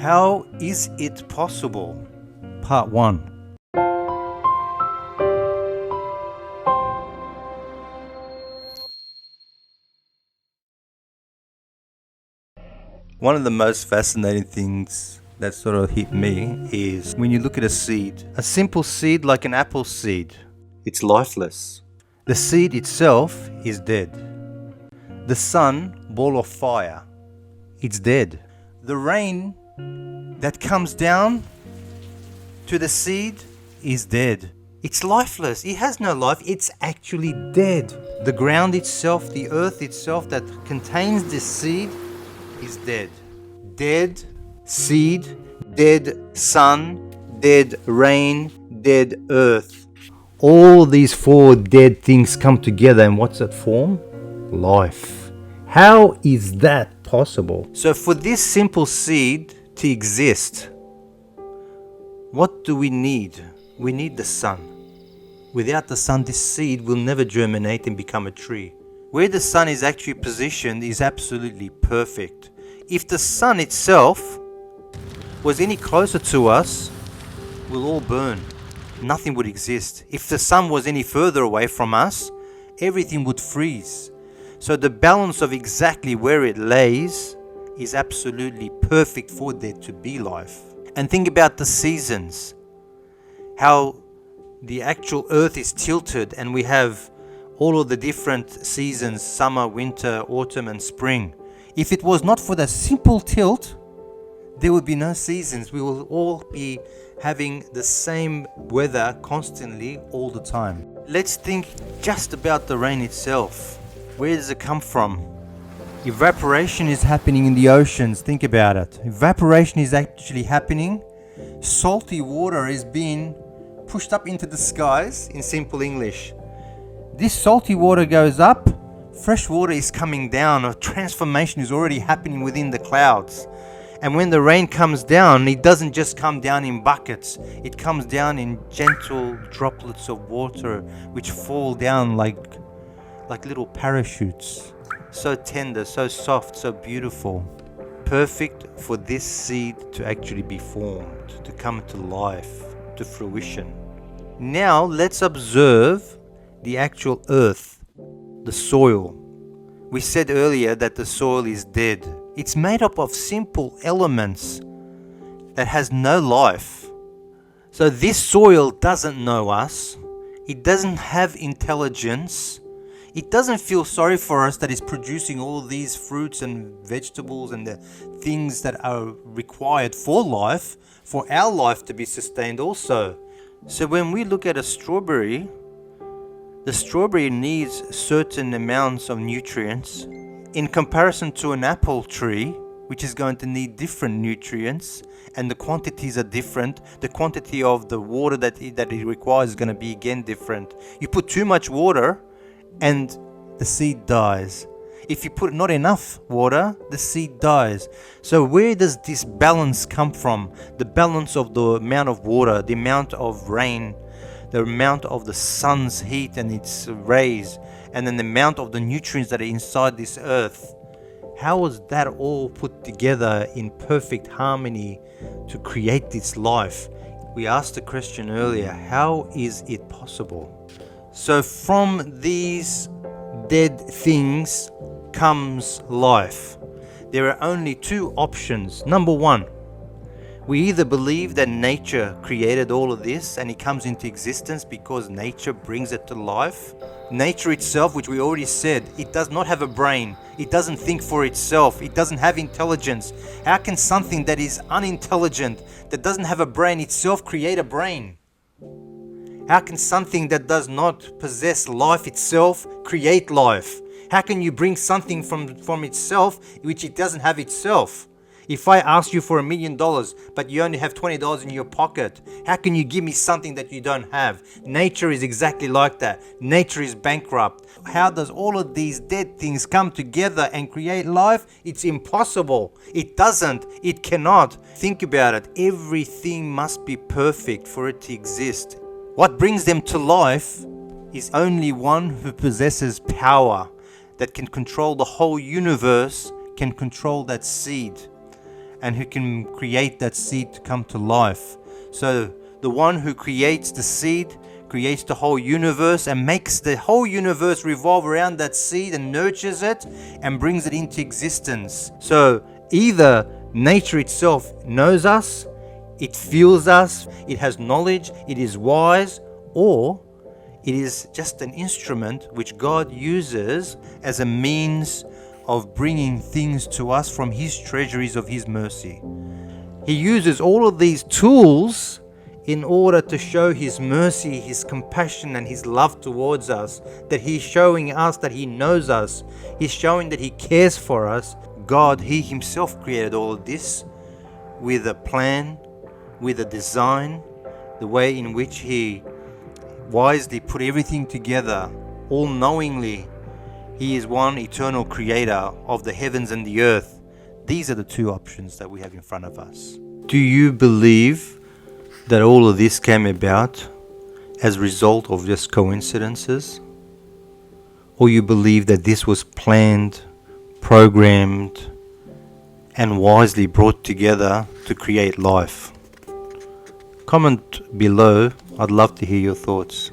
How is it possible? Part 1. One of the most fascinating things that sort of hit me is when you look at a seed. A simple seed like an apple seed. It's lifeless. The seed itself is dead. The sun, ball of fire, it's dead. The rain that comes down to the seed is dead. It's lifeless. It has no life. It's actually dead. The ground itself, the earth itself that contains this seed is dead. Dead seed, dead sun, dead rain, dead earth. All these four dead things come together, and what's it form? Life. How is that possible? So for this simple seed to exist, what do we need? We need the sun. Without the sun, this seed will never germinate and become a tree. Where the sun is actually positioned is absolutely perfect. If the sun itself was any closer to us, we'll all burn. Nothing would exist. If the sun was any further away from us, everything would freeze. So the balance of exactly where it lays is absolutely perfect for there to be life. And think about the seasons. How the actual earth is tilted and we have all of the different seasons, summer, winter, autumn and spring. If it was not for the simple tilt, there would be no seasons. We will all be having the same weather constantly all the time. Let's think just about the rain itself. Where does it come from? Evaporation is happening in the oceans. Think about it. Evaporation is actually happening. Salty water is being pushed up into the skies, in simple English. This salty water goes up, fresh water is coming down. A transformation is already happening within the clouds. And when the rain comes down, it doesn't just come down in buckets. It comes down in gentle droplets of water which fall down like little parachutes. So tender, so soft, so beautiful. Perfect for this seed to actually be formed, to come to life, to fruition. Now let's observe the actual earth, the soil. We said earlier that the soil is dead. It's made up of simple elements that has no life. So this soil doesn't know us. It doesn't have intelligence. It doesn't feel sorry for us that it's producing all of these fruits and vegetables and the things that are required for life, for our life to be sustained also. So when we look at a strawberry, the strawberry needs certain amounts of nutrients in comparison to an apple tree, which is going to need different nutrients, and the quantities are different. The quantity of the water that it requires is going to be again different. You put too much water and the seed dies. If you put not enough water, the seed dies. So where does this balance come from? The balance of the amount of water, the amount of rain, the amount of the sun's heat and its rays, and then the amount of the nutrients that are inside this earth. How was that all put together in perfect harmony to create this life? We asked the question earlier, how is it possible? So from these dead things comes life. There are only two options. Number one, we either believe that nature created all of this and it comes into existence because nature brings it to life. Nature itself, which we already said, it does not have a brain. It doesn't think for itself. It doesn't have intelligence. How can something that is unintelligent, that doesn't have a brain itself, create a brain? How can something that does not possess life itself create life? How can you bring something from itself which it doesn't have itself? If I ask you for $1 million, but you only have $20 in your pocket, how can you give me something that you don't have? Nature is exactly like that. Nature is bankrupt. How does all of these dead things come together and create life? It's impossible. It doesn't. It cannot. Think about it. Everything must be perfect for it to exist. What brings them to life is only one who possesses power that can control the whole universe, can control that seed. and who can create that seed to come to life. So the one who creates the seed creates the whole universe and makes the whole universe revolve around that seed and nurtures it and brings it into existence. So either nature itself knows us, it feels us, it has knowledge, it is wise, or it is just an instrument which God uses as a means of bringing things to us from His treasuries of His mercy. He uses all of these tools in order to show His mercy, His compassion, and His love towards us, that He's showing us that He knows us. He's showing that He cares for us. God, He Himself created all of this with a plan, with a design, the way in which He wisely put everything together, all-knowingly. He is one eternal creator of the heavens and the earth. These are the two options that we have in front of us. Do you believe that all of this came about as a result of just coincidences? Or you believe that this was planned, programmed, and wisely brought together to create life? Comment below. I'd love to hear your thoughts.